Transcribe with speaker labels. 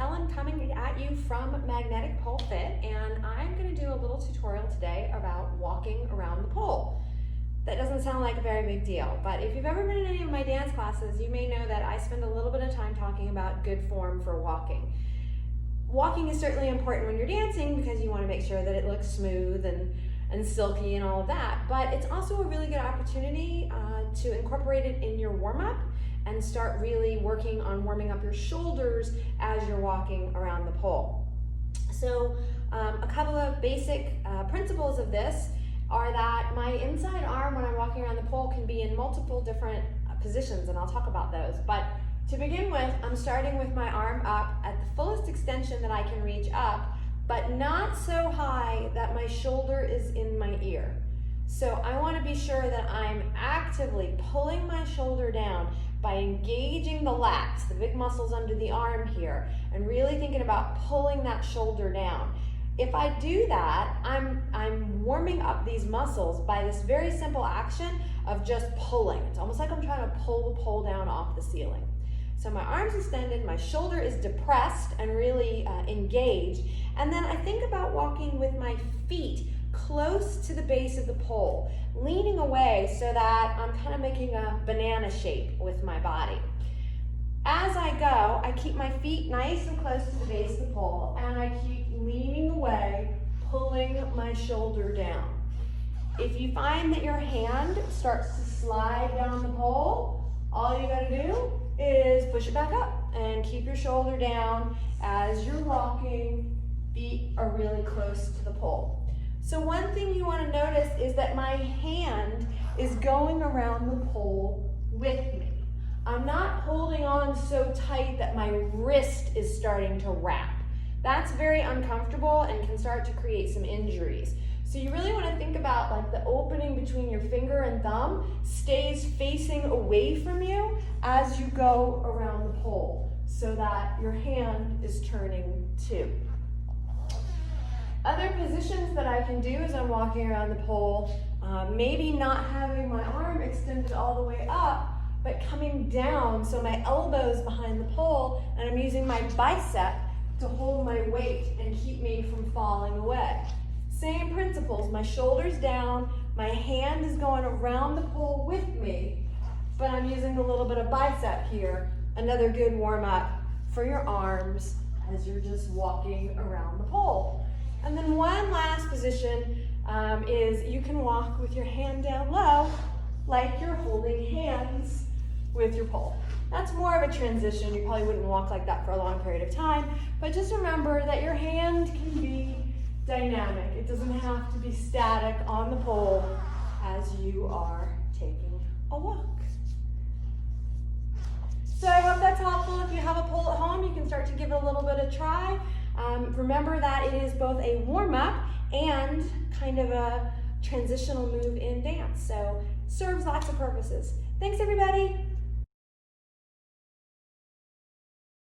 Speaker 1: Ellen coming at you from Magnetic Pole Fit, and I'm going to do a little tutorial today about walking around the pole. That doesn't sound like a very big deal, but if you've ever been in any of my dance classes, you may know that I spend a little bit of time talking about good form for walking. Walking is certainly important when you're dancing because you want to make sure that it looks smooth and silky and all of that, but it's also a really good opportunity to incorporate it in your warm-up and start really working on warming up your shoulders as you're walking around the pole. So a couple of basic principles of this are that my inside arm when I'm walking around the pole can be in multiple different positions, and I'll talk about those. But to begin with, I'm starting with my arm up at the fullest extension that I can reach up, but not so high that my shoulder is in my ear. So I want to be sure that I'm actively pulling my shoulder down by engaging the lats, the big muscles under the arm here, and really thinking about pulling that shoulder down. If I do that, I'm warming up these muscles by this very simple action of just pulling. It's almost like I'm trying to pull the pole down off the ceiling. So my arm's extended, my shoulder is depressed and really engaged, and then I think about walking with my feet close to the base of the pole, leaning away so that I'm kind of making a banana shape with my body. As I go, I keep my feet nice and close to the base of the pole, and I keep leaning away, pulling my shoulder down. If you find that your hand starts to slide down the pole, all you gotta do is push it back up and keep your shoulder down as you're walking. Feet are really close to the pole. So one thing you want to notice is that my hand is going around the pole with me. I'm not holding on so tight that my wrist is starting to wrap. That's very uncomfortable and can start to create some injuries. So you really want to think about like the opening between your finger and thumb stays facing away from you as you go around the pole so that your hand is turning too. Other positions that I can do as I'm walking around the pole, maybe not having my arm extended all the way up, but coming down so my elbow's behind the pole and I'm using my bicep to hold my weight and keep me from falling away. Same principles, my shoulder's down, my hand is going around the pole with me, but I'm using a little bit of bicep here. Another good warm up for your arms as you're just walking around the pole. And then one last position is you can walk with your hand down low like you're holding hands with your pole. That's more of a transition. You probably wouldn't walk like that for a long period of time, but just remember that your hand can be dynamic. It doesn't have to be static on the pole as you are taking a walk. So I hope that's helpful. If you have a pole at home, you can start to give it a little bit of try. Remember that it is both a warm-up and kind of a transitional move in dance, so serves lots of purposes. Thanks, everybody.